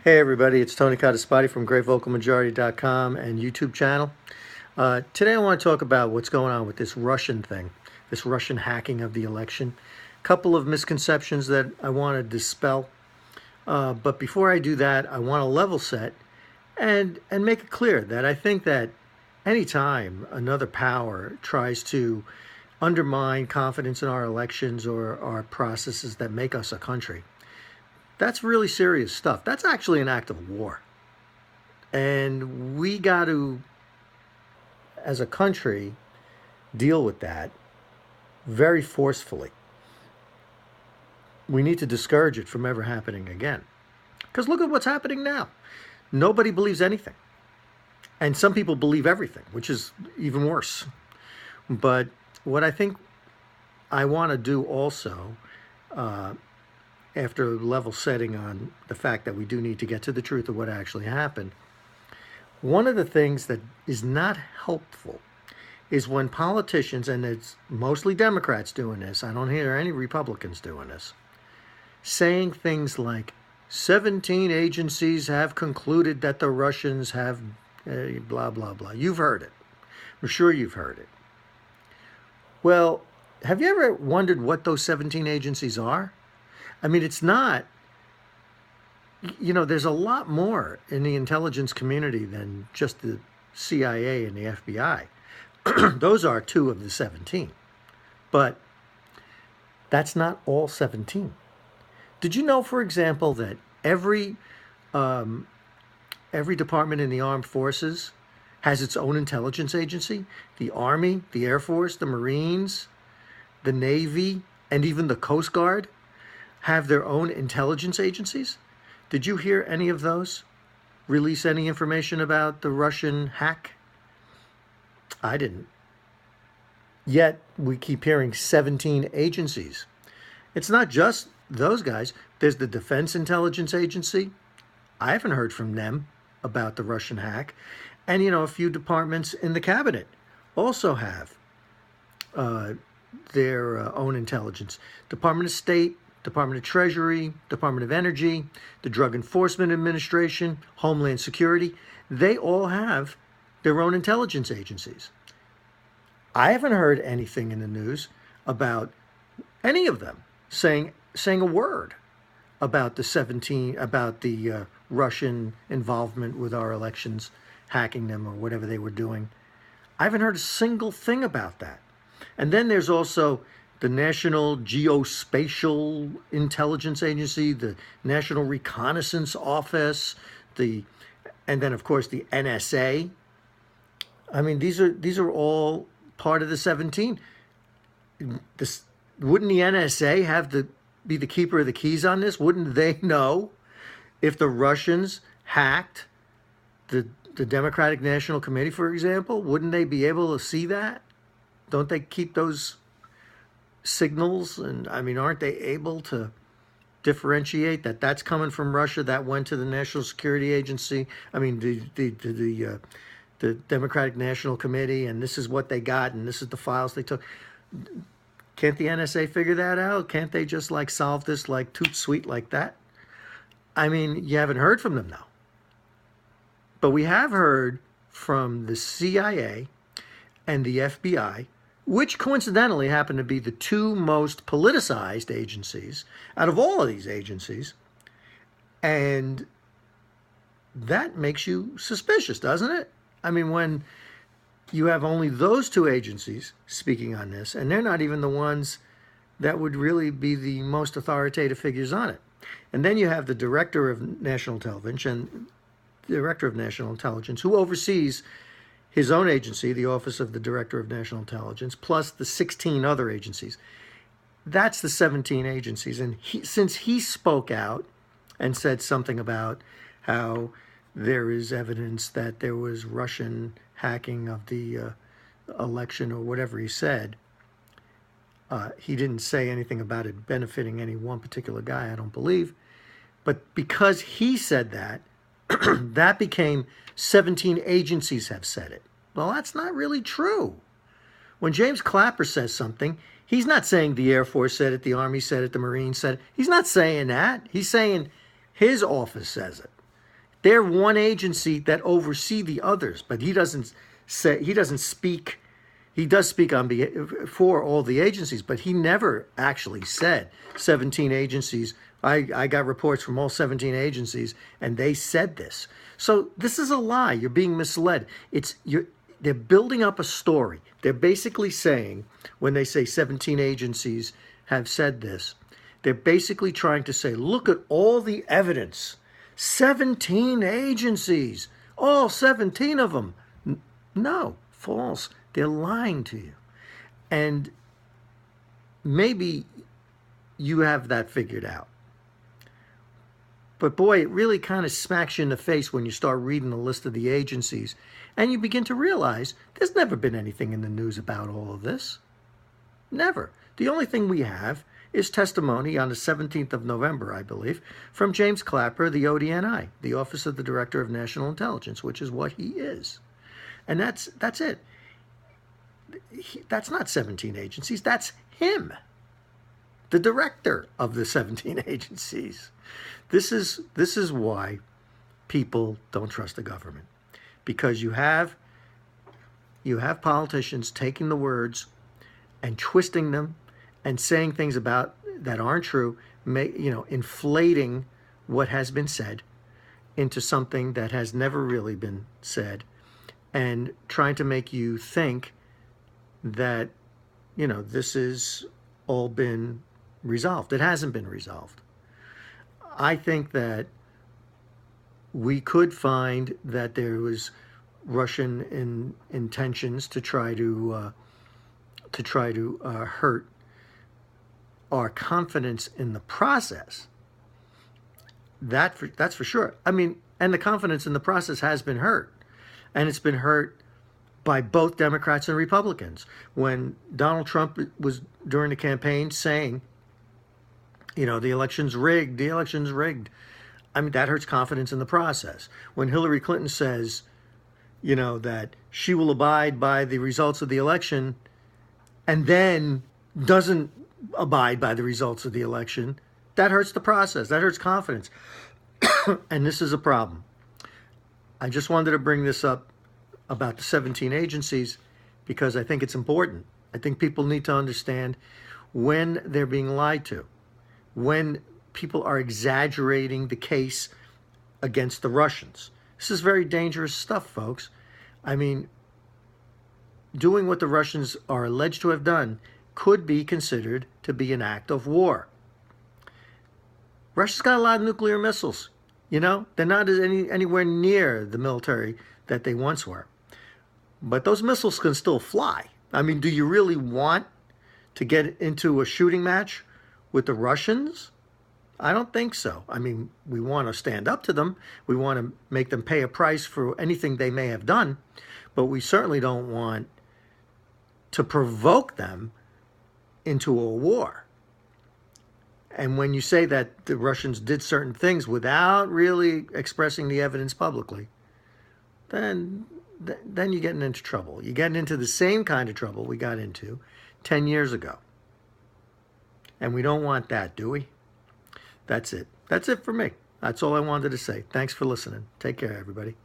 Hey everybody, it's Tony Codispoti from GreatVocalMajority.com and YouTube channel. Today I want to talk about what's going on with this Russian thing, this Russian hacking of the election. A couple of misconceptions that I want to dispel. But before I do that, I want to level set and make it clear that I think that anytime another power tries to undermine confidence in our elections or our processes that make us a country, that's really serious stuff. That's actually an act of war. And we got to, as a country, deal with that very forcefully. We need to discourage it from ever happening again. Because look at what's happening now. Nobody believes anything. And some people believe everything, which is even worse. But what I think I want to do also, after level setting on the fact that we do need to get to the truth of what actually happened, one of the things that is not helpful is when politicians, and it's mostly Democrats doing this, I don't hear any Republicans doing this, saying things like 17 agencies have concluded that the Russians have blah, blah, blah. You've heard it. I'm sure you've heard it. Well, have you ever wondered what those 17 agencies are? I mean, it's not, there's a lot more in the intelligence community than just the CIA and the FBI. Those are two of the 17. But that's not all 17. Did you know, for example, that every department in the armed forces has its own intelligence agency? The Army, the Air Force, the Marines, the Navy, and even the Coast Guard have their own intelligence agencies? Did you hear any of those release any information about the Russian hack? I didn't. Yet we keep hearing 17 agencies. It's not just those guys. There's the Defense Intelligence Agency. I haven't heard from them about the Russian hack. And, a few departments in the cabinet also have their own intelligence. Department of State, Department of Treasury, Department of Energy, the Drug Enforcement Administration, Homeland Security, they all have their own intelligence agencies. I haven't heard anything in the news about any of them saying a word about the Russian involvement with our elections, hacking them or whatever they were doing. I haven't heard a single thing about that. And then there's also the National Geospatial Intelligence Agency, the National Reconnaissance Office, and then of course the NSA. I mean, these are all part of the 17. Wouldn't the NSA have to be the keeper of the keys on this? Wouldn't they know if the Russians hacked the Democratic National Committee, for example? Wouldn't they be able to see that? Don't they keep those signals? And I mean, aren't they able to differentiate that that's coming from Russia, that went to the National Security Agency? I mean, the Democratic National Committee, and this is what they got, and this is the files they took. Can't the NSA figure that out? Can't they just solve this toot sweet like that? I mean, you haven't heard from them now. But we have heard from the CIA and the FBI, which coincidentally happen to be the two most politicized agencies out of all of these agencies. And that makes you suspicious, doesn't it? I mean, when you have only those two agencies speaking on this, and they're not even the ones that would really be the most authoritative figures on it. And then you have the Director of National Intelligence, who oversees his own agency, the Office of the Director of National Intelligence, plus the 16 other agencies. That's the 17 agencies. And since he spoke out and said something about how there is evidence that there was Russian hacking of the election or whatever he said, he didn't say anything about it benefiting any one particular guy, I don't believe. But because he said that, that became 17 agencies have said it. Well, that's not really true. When James Clapper says something, he's not saying the Air Force said it, the Army said it, the Marines said it. He's not saying that. He's saying his office says it. They're one agency that oversee the others, but he doesn't speak. He does speak for all the agencies, but he never actually said 17 agencies. I got reports from all 17 agencies, and they said this. So this is a lie. You're being misled. They're building up a story. They're basically saying, when they say 17 agencies have said this, they're basically trying to say, look at all the evidence. 17 agencies, all 17 of them. No, false. They're lying to you. And maybe you have that figured out. But boy, it really kind of smacks you in the face when you start reading the list of the agencies and you begin to realize there's never been anything in the news about all of this. Never. The only thing we have is testimony on the 17th of November, I believe, from James Clapper, the ODNI, the Office of the Director of National Intelligence, which is what he is. And that's it. That's not 17 agencies. That's him, the director of the 17 agencies. This is why people don't trust the government, because you have politicians taking the words and twisting them and saying things about that aren't true, inflating what has been said into something that has never really been said, and trying to make you think that this has all been resolved. It hasn't been resolved. I think that we could find that there was Russian intentions to try to hurt our confidence in the process. That's for sure. I mean, and the confidence in the process has been hurt, and it's been hurt by both Democrats and Republicans. When Donald Trump was during the campaign saying, the election's rigged, I mean, that hurts confidence in the process. When Hillary Clinton says, that she will abide by the results of the election and then doesn't abide by the results of the election, that hurts the process. That hurts confidence. And this is a problem. I just wanted to bring this up about the 17 agencies because I think it's important. I think people need to understand when they're being lied to, when people are exaggerating the case against the Russians. This is very dangerous stuff, folks. I mean, doing what the Russians are alleged to have done could be considered to be an act of war. Russia's got a lot of nuclear missiles. They're not anywhere near the military that they once were. But those missiles can still fly. I mean, do you really want to get into a shooting match with the Russians? I don't think so. I mean, we want to stand up to them. We want to make them pay a price for anything they may have done. But we certainly don't want to provoke them into a war. And when you say that the Russians did certain things without really expressing the evidence publicly, then you're getting into trouble. You're getting into the same kind of trouble we got into 10 years ago. And we don't want that, do we? That's it. That's it for me. That's all I wanted to say. Thanks for listening. Take care, everybody.